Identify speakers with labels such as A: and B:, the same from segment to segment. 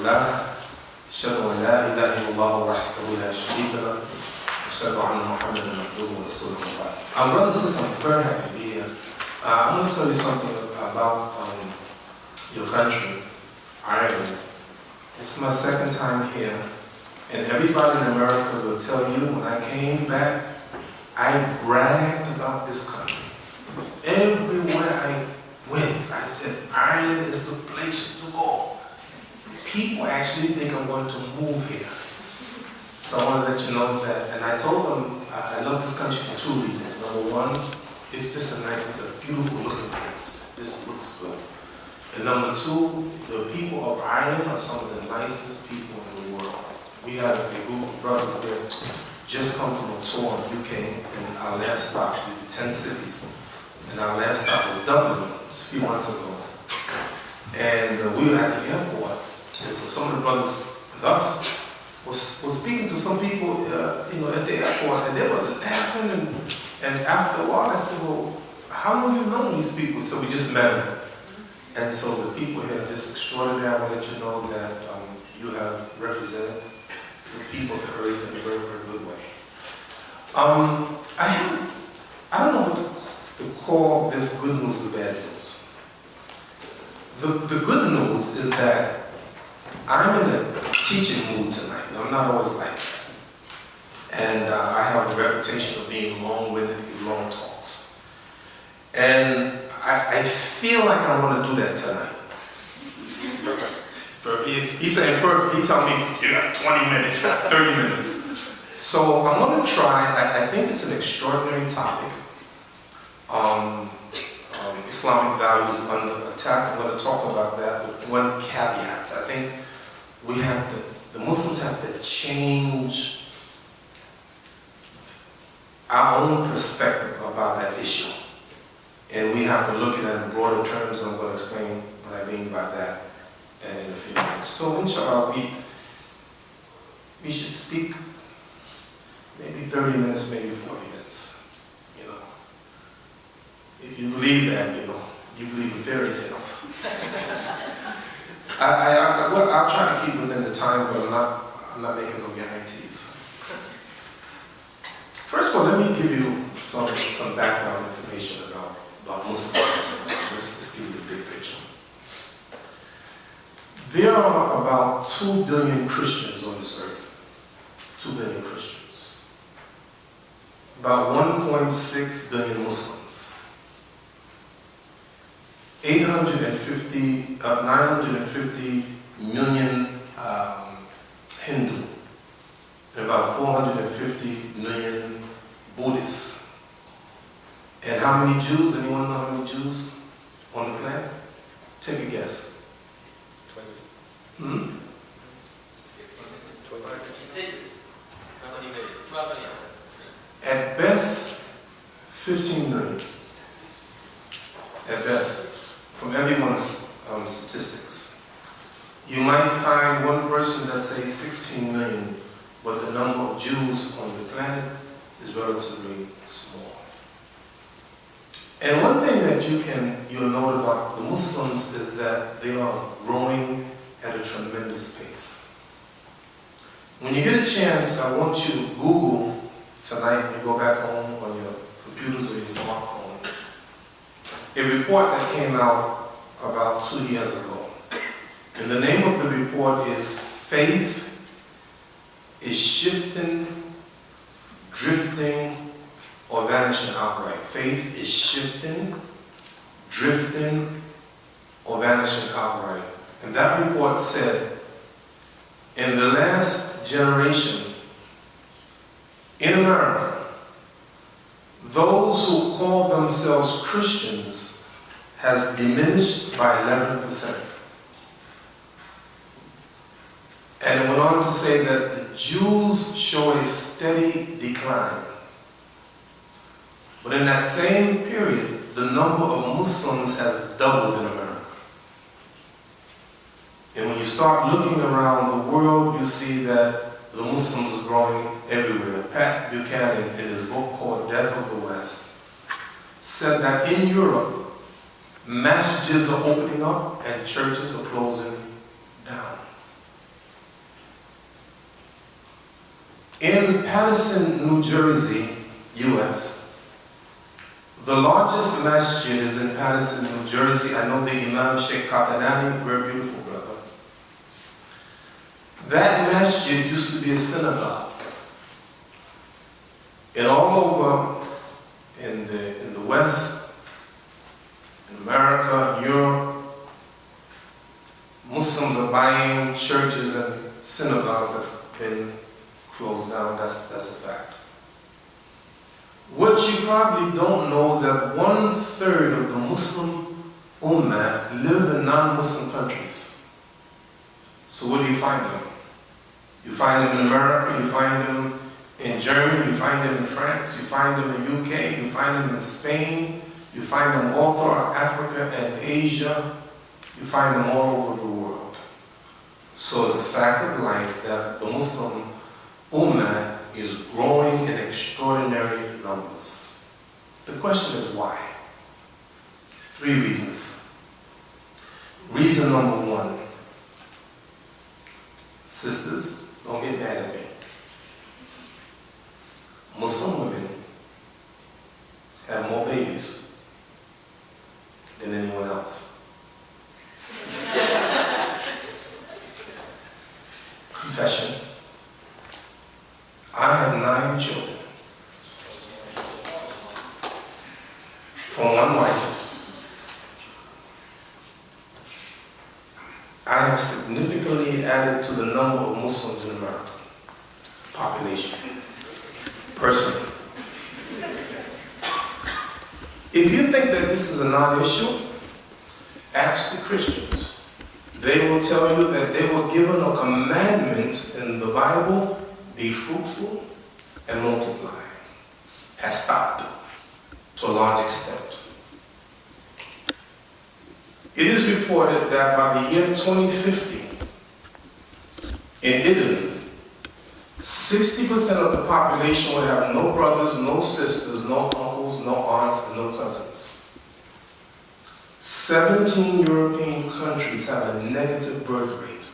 A: لله أشهد أن لا إله إلا الله وحده لا شريك له أشهد أن محمدا عبده ورسوله. I'm brothers and sisters, I'm very happy to be here. I'm going to tell you something about your country, Ireland. It's my second time here, and everybody in America will tell you when I came back, I bragged about this country. Everywhere I went, I said, Ireland is the place to go. People actually think I'm going to move here. So I want to let you know that, and I told them I love this country for two reasons. Number one, it's just it's a beautiful looking place. This looks good. And number two, the people of Ireland are some of the nicest people in the world. We have a group of brothers that just come from a tour in the UK, and our last stop, we did 10 cities. And our last stop was Dublin a few months ago. And we were at the airport, and so some of the brothers with us was speaking to some people at the airport, and they were laughing, and after a while I said, well, how long have you known these people? So we just met them. And so the people here are just extraordinary. I want to let you know that you have represented the people of the earth in a very, very good way. I don't know what to call this good news or bad news. The good news is that I'm in a teaching mood tonight. I'm not always like that. And I have a reputation of being long-winded with long talks. And I feel like I want to do that tonight. He's saying perfect. He told me, you got 20 minutes, 30 minutes. So I'm going to try. I think it's an extraordinary topic. Islamic values under attack. I'm going to talk about that with one caveat. I think the Muslims have to change our own perspective about that issue. And we have to look at it in broader terms. I'm going to explain what I mean by that in a few minutes. So inshallah, we should speak maybe 30 minutes, maybe 40 minutes. If you believe that, you believe in fairy tales. I'll try to keep within the time, but I'm not making no guarantees. First of all, let me give you some background information about Muslims. Let's give you the big picture. There are about 2 billion Christians on this earth. 2 billion Christians. About 1.6 billion Muslims. 950 million Hindu, and about 450 million Buddhists. And how many Jews? Anyone know how many Jews on the planet? Take a guess.
B: 20. 26. How many million? 12 million.
A: At best, 15 million. At best. From everyone's statistics. You might find one person that says 16 million, but the number of Jews on the planet is relatively small. And one thing that you'll note about the Muslims is that they are growing at a tremendous pace. When you get a chance, I want you to Google tonight when you go back home on your computers or your smartphone. A report that came out about 2 years ago. And the name of the report is Faith is Shifting, Drifting, or Vanishing Outright. Faith is shifting, drifting, or vanishing outright. And that report said, in the last generation in America, those who call themselves Christians has diminished by 11%. And it went on to say that the Jews show a steady decline. But in that same period, the number of Muslims has doubled in America. And when you start looking around the world, you see that the Muslims are growing everywhere. Pat Buchanan, in his book called Death of the West, said that in Europe, masjids are opening up and churches are closing down. In Patterson, New Jersey, US, the largest masjid is in Patterson, New Jersey. I know the Imam Sheikh Qatanani, very beautiful brother. That masjid used to be a synagogue. And all over in the West, in America, Europe, Muslims are buying churches and synagogues that's been closed down. That's a fact. What you probably don't know is that 1/3 of the Muslim Ummah live in non-Muslim countries. So where do you find them? You find them in America, you find them in Germany, you find them in France, you find them in UK, you find them in Spain, you find them all throughout Africa and Asia, you find them all over the world. So it's a fact of life that the Muslim Ummah is growing in extraordinary numbers. The question is why? 3 reasons. Reason number 1, sisters, don't get mad at me. Muslim women have more babies than anyone else. Confession. I have 9 children from one wife. I have significantly added to the number of Muslims in America, population, personally. If you think that this is a non-issue, ask the Christians. They will tell you that they were given a commandment in the Bible, be fruitful and multiply. Has stopped to a large extent. It is reported that by the year 2050, in Italy, 60% of the population will have no brothers, no sisters, no uncles, no aunts, and no cousins. 17 European countries have a negative birth rate.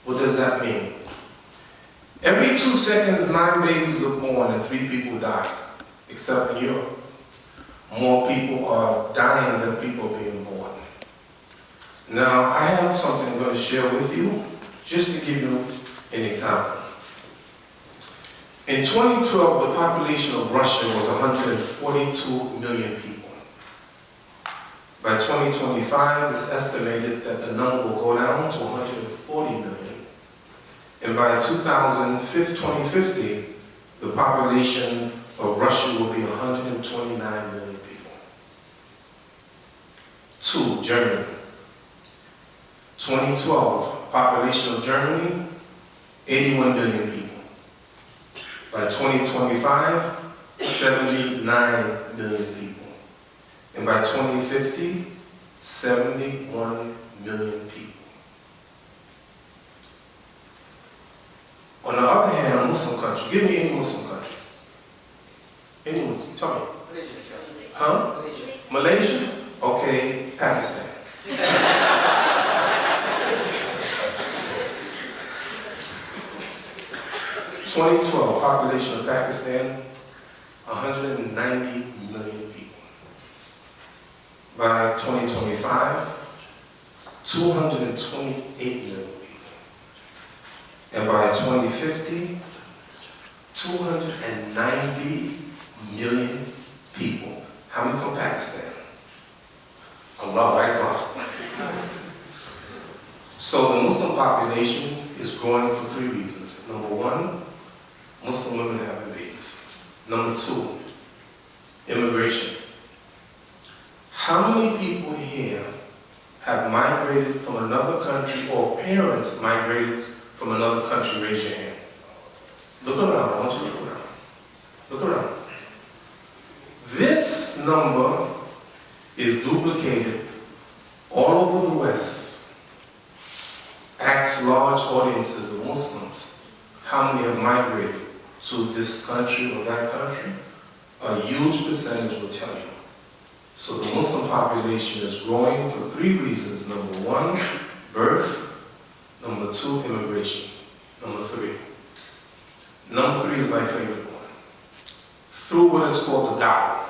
A: What does that mean? Every 2 seconds, 9 babies are born and 3 people die, except in Europe. More people are dying than people being born. Now, I have something I'm going to share with you, just to give you an example. In 2012, the population of Russia was 142 million people. By 2025, it's estimated that the number will go down to 140 million. And by 2050, the population of Russia will be 129 million people. 2, Germany. 2012, population of Germany, 81 million people. By 2025, 79 million people. And by 2050, 71 million people. On the other hand, a Muslim country, give me any Muslim country. Any Muslim, tell me. Huh? Malaysia? Okay, Pakistan. 2012, population of Pakistan, 190 million people. By 2025, 228 million people. And by 2050, 290 million people. How many from Pakistan? Allah Akbar. So the Muslim population is growing for 3 reasons. Number 1, Muslim women having babies. Number 2, immigration. How many people here have migrated from another country or parents migrated from another country? Raise your hand. Look around. I want you to look around. Look around. This number is duplicated all over the West. Ask large audiences of Muslims how many have migrated to this country or that country. A huge percentage will tell you. So the Muslim population is growing for 3 reasons. Number 1, birth. Number 2, immigration. Number 3, Number 3 is my favorite one. Through what is called the da'wah.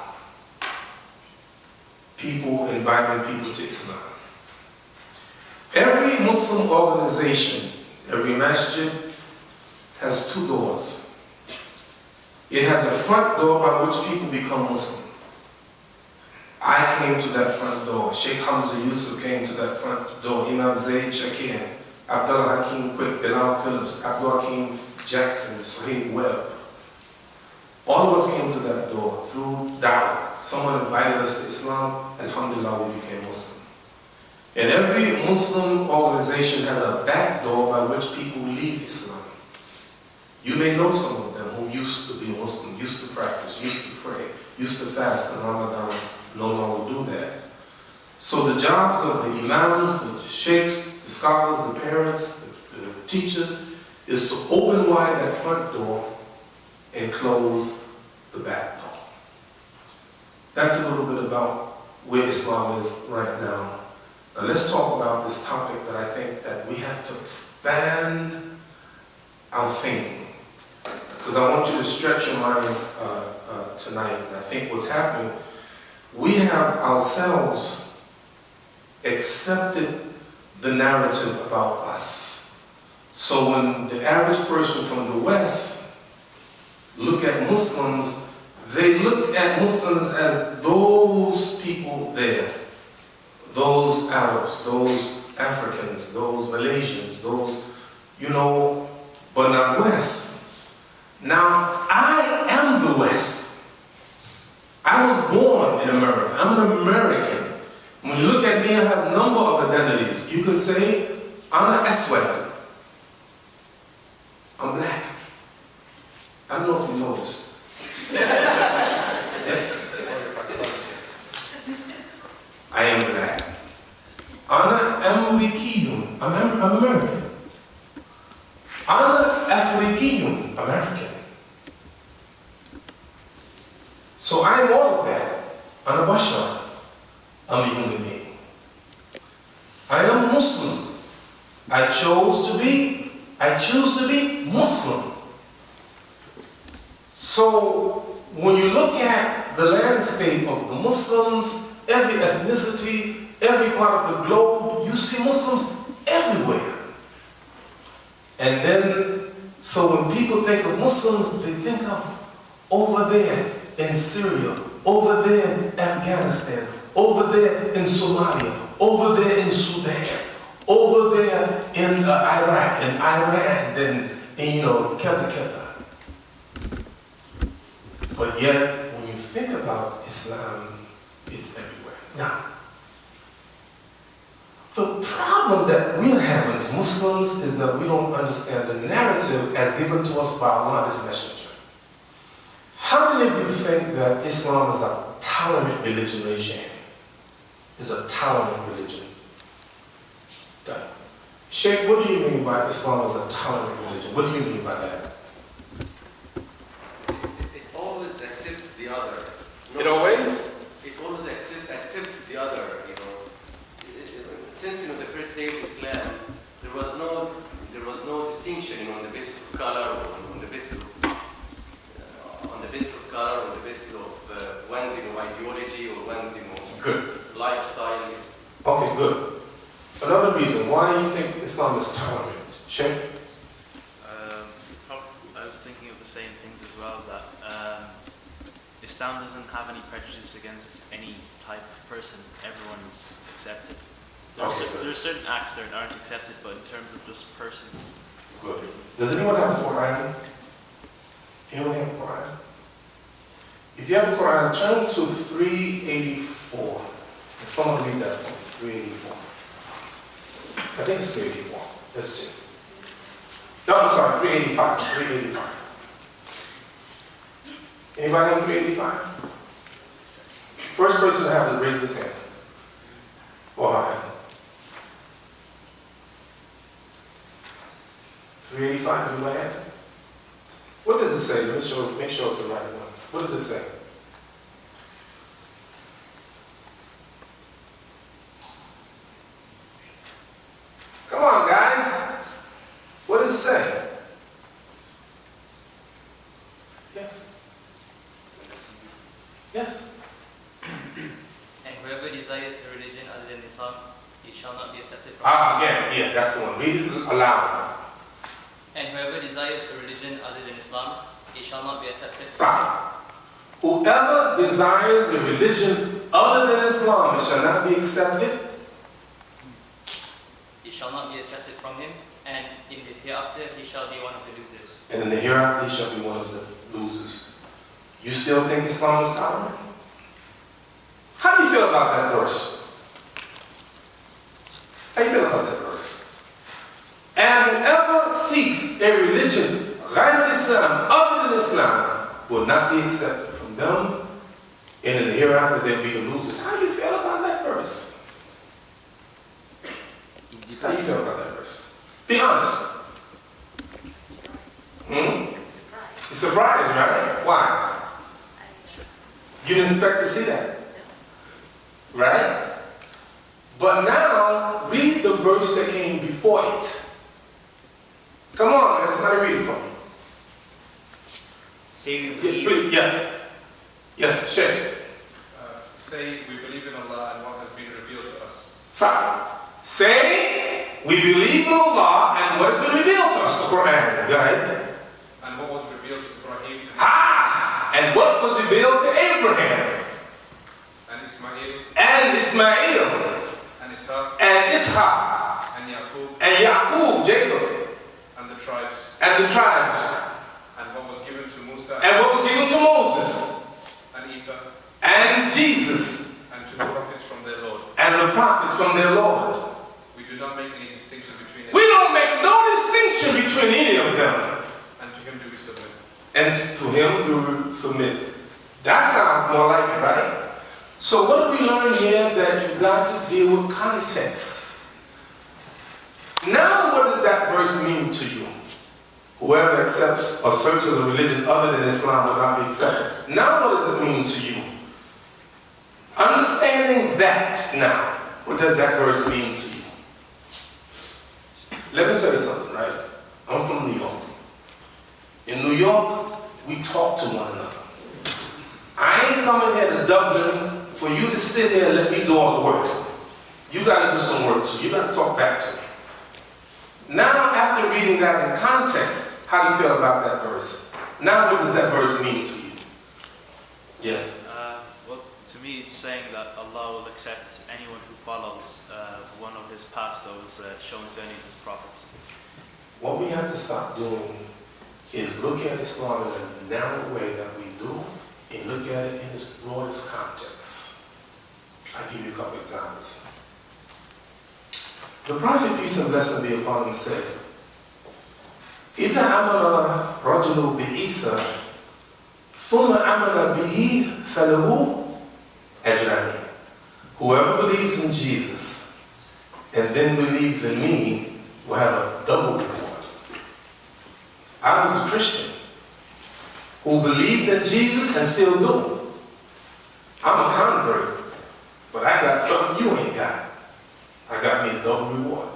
A: People inviting people to Islam. Every Muslim organization, every masjid has 2 doors. It has a front door by which people become Muslim. I came to that front door. Sheikh Hamza Yusuf came to that front door. Imam Zayd Shakir, Abdullah Hakim Quick, Bilal Phillips, Abdul Hakim Jackson, Suhaib Webb. All of us came to that door through da'wah. Someone invited us to Islam. Alhamdulillah, we became Muslim. And every Muslim organization has a back door by which people leave Islam. You may know some of them who used to be Muslim, used to practice, used to pray, used to fast, and Ramadan no longer do that. So the jobs of the imams, the sheikhs, the scholars, the parents, the teachers, is to open wide that front door and close the back door. That's a little bit about where Islam is right now. Now let's talk about this topic that I think that we have to expand our thinking. Because I want you to stretch your mind tonight. And I think what's happening, we have ourselves accepted the narrative about us. So when the average person from the West look at Muslims, they look at Muslims as those people there, those Arabs, those Africans, those Malaysians, those, but not West. Now, I am the West. I was born in America. I'm an American. When you look at me, I have a number of identities. You could say, I'm an Aswad. I'm black. I don't know if you noticed. Yes. I am black. Ana Amerikiyun. I'm American. Ana Afrikiyun. I'm African. So I am all of that. Ana Bashar. I'm a human being. I am Muslim. I choose to be Muslim. So when you look at the landscape of the Muslims, every ethnicity, every part of the globe, you see Muslims everywhere. And then, so when people think of Muslims, they think of over there in Syria, over there in Afghanistan, over there in Somalia, over there in Sudan, over there in Iraq and Iran, and Keta. But yet, when you think about Islam, it's everywhere. Now, the problem that we're having as Muslims is that we don't understand the narrative as given to us by Allah, His Messenger. How many of you think that Islam is a tolerant religion? Raise your hand. Is a tolerant religion? Done. Sheikh, what do you mean by Islam is a tolerant religion? What do you mean by that?
B: It always accepts the other.
A: It always?
B: It always accepts the other, Since, the first day of Islam, there was no distinction, on the basis of color, or on the basis of color, on the basis of one's, ideology, or one's,
A: Good.
B: lifestyle.
A: Okay, good. Another reason why you think Islam is tolerant. Sheikh?
C: I was thinking of the same things as well, that Islam doesn't have any prejudice against any type of person. Everyone's accepted. There are certain acts that aren't accepted, but in terms of just persons.
A: Good. Does anyone have a Quran? Anyone have a Quran? If you have a Quran, turn to 384. Can someone read that for me? 384. I think it's 384. Let's see. No, I'm sorry, 385. 385. Anybody have 385? First person to have it, raise his hand. Wahhaj. 385, anybody has it? What does it say? Let me make sure it's the right one. What does it say? Come on, guys. What does it say? Yes. Yes.
D: And whoever desires a religion other than Islam, it shall not be accepted from him.
A: Again, yeah, that's the one. Read it aloud.
D: And whoever desires a religion other than Islam, it shall not be accepted.
A: Stop. Whoever desires a religion other than Islam, it shall not be accepted.
D: It shall not be accepted from him, and in the hereafter he shall be one of the losers.
A: And in the hereafter, he shall be one of the losers. You still think Islam is tolerant? How do you feel about that verse? How do you feel about that verse? And whoever seeks a religion, ghayr Islam, other than Islam, will not be accepted from them, and in the hereafter they'll be the losers. How do you feel about that verse? How do you feel about that verse? Be honest. You're surprised, right? Why? You didn't expect to see that. Right? But now, read the verse that came before it. Come on, man, somebody read it for me.
E: Say we
A: Yeah,
E: believe,
A: please, yes. Yes, Sheikh.
F: Say we believe in Allah and what has been revealed to us.
A: Stop. Say, we believe in Allah and what has been revealed to us, the Quran. Go ahead.
F: And what was revealed to Ibrahim
A: And what was revealed to Abraham,
F: and Ismail
A: and Ismail,
F: and Ishaq
A: and Ishaq,
F: and Yaqub
A: and Yaqub, Jacob,
F: and the tribes,
A: and the tribes,
F: and what was given to Musa
A: and what was given to Moses,
F: and Isa,
A: and Jesus,
F: and to the prophets from their Lord.
A: and the prophets from their Lord.
F: We do not make any distinction between them,
A: We don't make no distinction between any of them.
F: and to him do we submit.
A: And to him do we submit. That sounds more like it, right? So what do we learn here? That you got to deal with context. Now what does that verse mean to you? Whoever accepts or searches a religion other than Islam will not be accepted. Now what does it mean to you? Understanding that now, what does that verse mean to you? Let me tell you something, right? I'm from New York. In New York, we talk to one another. I ain't coming here to Dublin for you to sit here and let me do all the work. You got to do some work too. You got to talk back to me. Now, after reading that in context, how do you feel about that verse? Now, what does that verse mean to you? Yes.
C: Well, to me, it's saying that Allah will accept anyone who follows one of his paths that was shown to any of his prophets.
A: What we have to stop doing is look at Islam in a narrow way that we do, and look at it in its broadest context. I'll give you a couple examples. The Prophet, peace and blessing be upon him, said, إِذَا عَمَلَ رَجُلُ بِعِيسَى ثُمَّ عَمَلَ بِهِ فَلَهُ أَجْرَانِ. Whoever believes in Jesus and then believes in me will have a double reward. I was a Christian who believed in Jesus and still do. I'm a convert, but I got something you ain't got. I got me a double reward.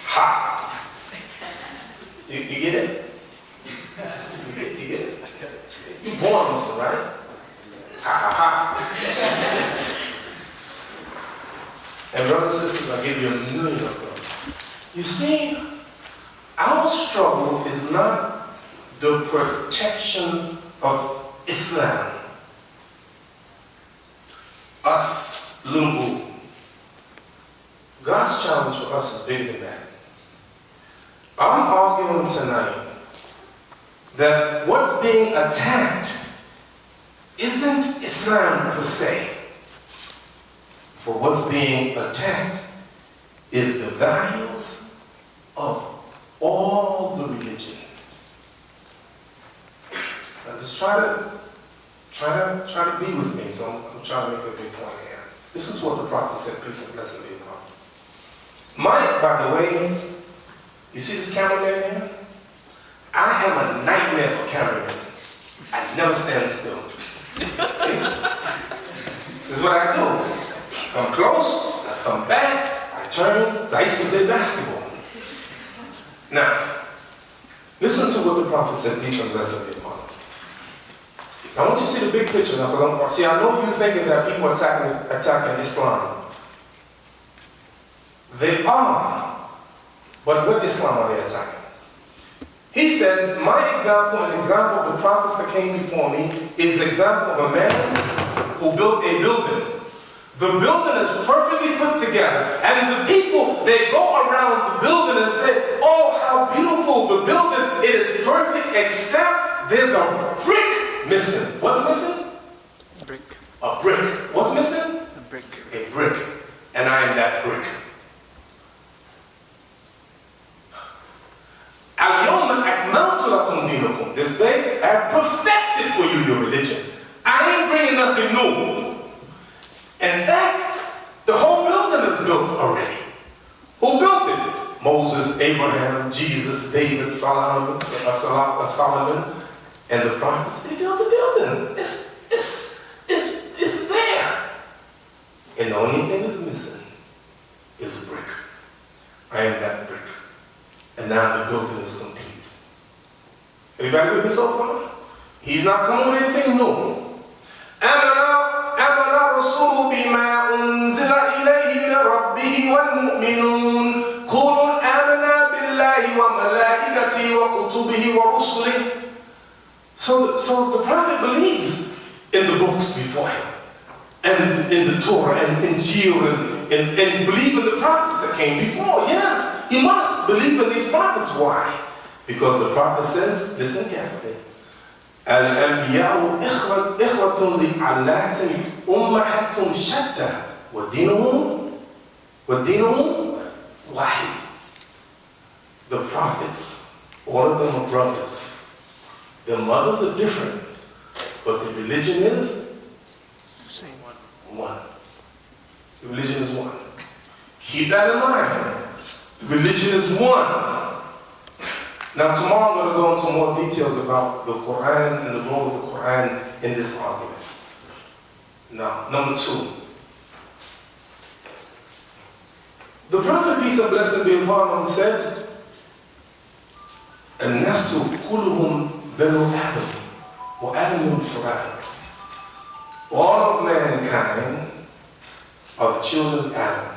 A: Ha! You get it? You get it? You born Muslim, right? Ha ha ha. And brothers and sisters, I'll give you a million of them. You see, our struggle is not the protection of Islam. Us, Lungu. God's challenge for us is bigger than that. I'm arguing tonight that what's being attacked isn't Islam per se, but what's being attacked is the values of all the religion. Now just try to be with me, so I'm trying to make a big point here. This is what the Prophet said, peace and blessing be upon him. Mike, by the way, you see this cameraman here? I am a nightmare for cameramen. I never stand still. See? This is what I do. Come close, I come back, I turn. I used to play basketball. Now, listen to what the Prophet said, peace and blessing be upon him. I want you to see the big picture now, because see, I know you're thinking that people are attacking Islam. They are, but what Islam are they attacking? He said, my example, an example of the prophets that came before me, is the example of a man who built a building. The building is perfectly put together, and the people, they go around the building and say, oh, how beautiful the building, it is perfect, except there's a brick missing. What's missing?
E: A brick.
A: A brick. What's missing?
E: A brick.
A: A brick. And I am that brick. This day, I have perfected for you your religion. I ain't bringing nothing new. In fact, the whole building is built already. Who built it? Moses, Abraham, Jesus, David, Solomon, and the prophets. They built the building. It's there. And the only thing that's missing is a brick. I am that brick. And now the building is complete. Everybody with me so far? He's not coming with anything new. آمن رسول بما أنزل إليه من ربه والمؤمنون قولوا آمنا بالله وملائكته وكتبه ورسله. So the prophet believes in the books before him, and in the Torah and Injil, and believe in the prophets that came before. Yes, you must believe in these prophets. Why? Because the prophet says, listen carefully, الأنبياء إخوة لعلات أمهاتهم شتى ودينهم واحد. The prophets, all of them are brothers. Their mothers are different, but the religion is
E: Same
A: one. The religion is one. Keep that in mind. The religion is one. Now tomorrow I'm going to go into more details about the Quran and the role of the Quran in this argument. Now, number 2. The Prophet, peace and blessing be upon him, said, الناس كلهم بنو آدم وآدم التراب. All of mankind are the children of Adam,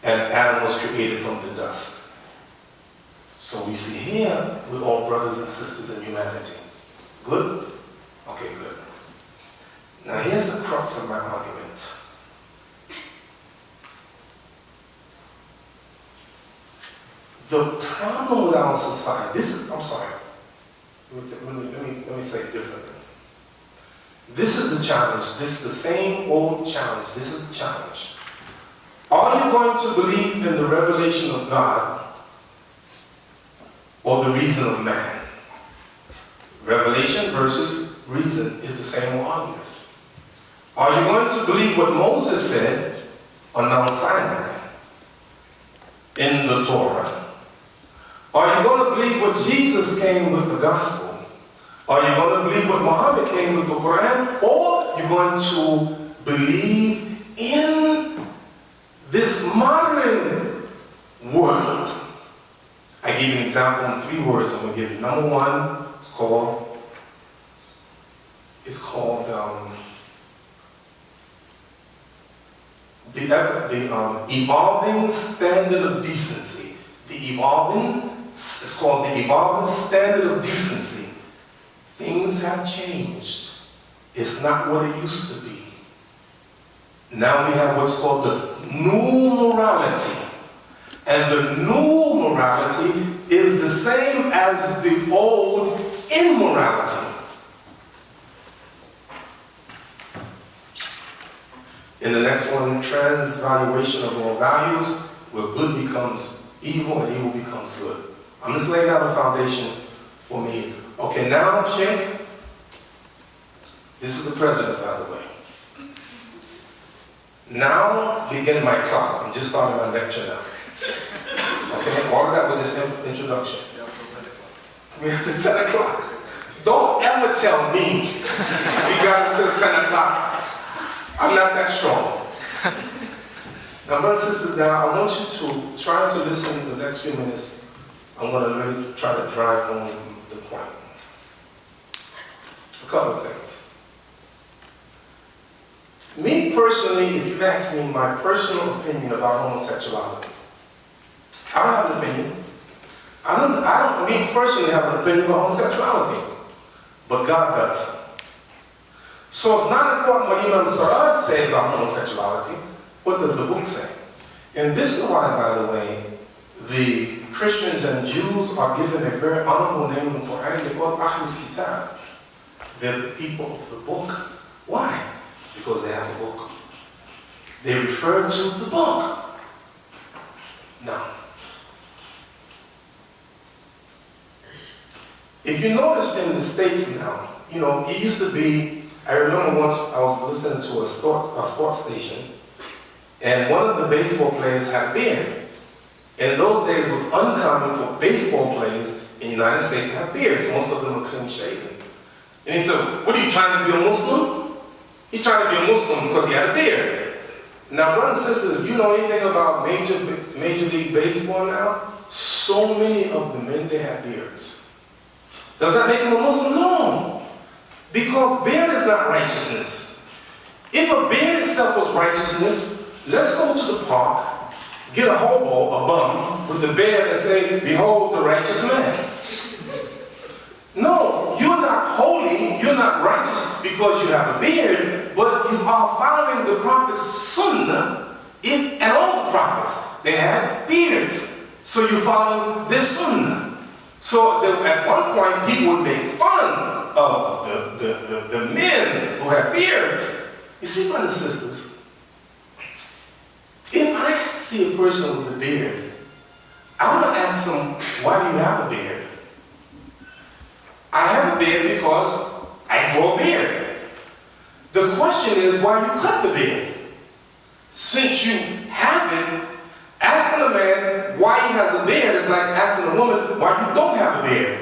A: and Adam was created from the dust. So we see here, we're all brothers and sisters in humanity. Good? Okay, good. Now here's the crux of my argument. The problem with our society, I'm sorry, let me say it differently. This is the challenge. This is the same old challenge. This is the challenge. Are you going to believe in the revelation of God or the reason of man? Revelation versus reason is the same argument. Are you going to believe what Moses said on Mount Sinai in the Torah? Are you going to believe what Jesus came with the gospel? Are you going to believe what Muhammad came with the Quran? Or are you going to believe in this modern world? I gave you an example in 3 words. I'm going to give you. Number 1, it's called the evolving standard of decency. It's called the evolving standard of decency. Things have changed. It's not what it used to be. Now we have what's called the new morality. And the new morality is the same as the old immorality. In the next one, transvaluation of all values, where good becomes evil and evil becomes good. I'm just laying out a foundation for me. Okay, now check. This is the president, by the way. Now begin my talk. I'm just starting my lecture now. Okay, all of that was just an introduction. We have to 10 o'clock. Don't ever tell me we got until 10 o'clock. I'm not that strong. Now, brothers and sisters, now I want you to try to listen to the next few minutes. I'm going to really try to drive home the point. a couple of things. Me personally, if you ask me my personal opinion about homosexuality, I don't have an opinion. Me personally have an opinion about homosexuality, but God does. So it's not important what Imam Siraj said about homosexuality. What does the book say? And this is why, by the way, the Christians and Jews are given a very honorable name in the Quran. They're called Ahlul Kitab. They're the people of the book. Why? Because they have a book. They refer to the book. Now, if you notice in the States now, it used to be, I remember once I was listening to a sports station, and one of the baseball players had a beard. And in those days, it was uncommon for baseball players in the United States to have beards. Most of them were clean shaven. And he said, what are you trying to be a Muslim? He's trying to be a Muslim because he had a beard. Now, brothers and sisters, if you know anything about Major League Baseball now, so many of the men, they have beards. Does that make them a Muslim? No. Because beard is not righteousness. If a beard itself was righteousness, let's go to the park, get a hobo, a bum, with a beard and say, behold the righteous man. No, you're not holy, you're not righteous because you have a beard, but you are following the prophet's sunnah. And all the prophets, they had beards. So you follow their sunnah. So at one point, people would make fun of the men who have beards. You see, brothers and sisters, if I see a person with a beard, I'm going to ask them, why do you have a beard? I have a beard because I grow a beard. The question is, why you cut the beard? Since you have it, asking a man why he has a beard is like asking a woman why you don't have a beard.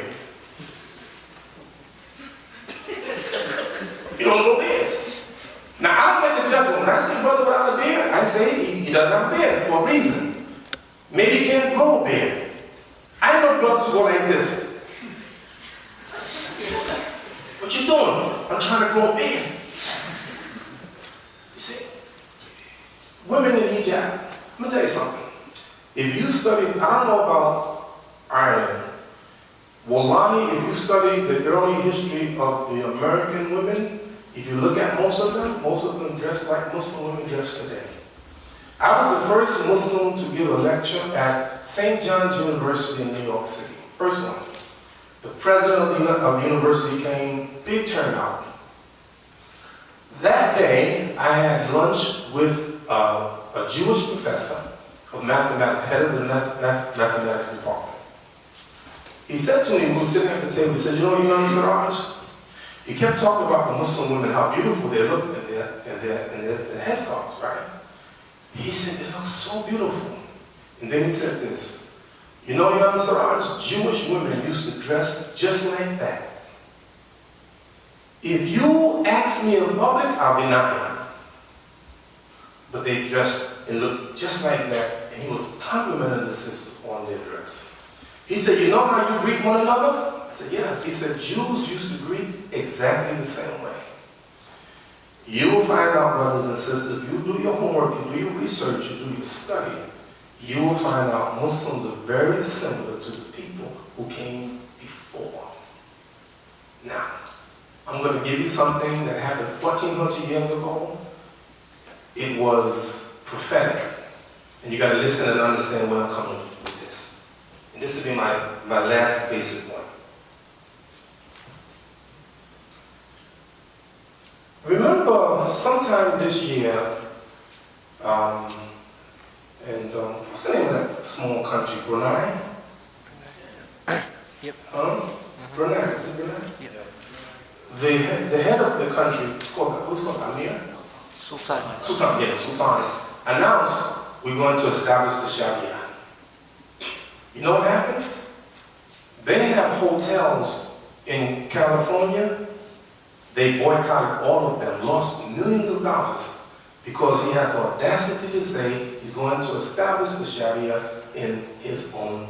A: You don't grow beards. Now, I don't make a judgment. When I see a brother without a beard, I say he doesn't have a beard for a reason. Maybe he can't grow a beard. I know brothers who go like this. What you doing? I'm trying to grow a beard. You see? Women in hijab. Let me tell you something. If you study, I don't know about Ireland. Wallahi, if you study the early history of the American women, if you look at most of them dress like Muslim women dress today. I was the first Muslim to give a lecture at St. John's University in New York City. First one. The president of the university came, big turnout. That day, I had lunch with a Jewish professor of mathematics, head of the mathematics department. He said to me, we were sitting at the table, he said, you know, Imam Siraj? He kept talking about the Muslim women, how beautiful they look in their headscarves, right? He said, they look so beautiful. And then he said this, you know, Imam Siraj, Jewish women used to dress just like that. If you ask me in public, I'll deny it. But they dressed and looked just like that, and he was complimenting the sisters on their dress. He said, you know how you greet one another? I said, yes. He said, Jews used to greet exactly the same way. You will find out, brothers and sisters, if you do your homework, you do your research, you do your study, you will find out Muslims are very similar to the people who came before. Now, I'm going to give you something that happened 1,400 years ago. It was prophetic. And you got to listen and understand where I'm coming with this. And this will be my last basic one. Remember, sometime this year, what's the name of that small country? Brunei?
E: Yep.
A: Brunei, is it Brunei?
E: Yep.
A: The head of the country, what's called Amir?
E: Sultan.
A: Sultan announced we're going to establish the Sharia. You know what happened? They have hotels in California. They boycotted all of them, lost millions of dollars because he had the audacity to say he's going to establish the Sharia in his own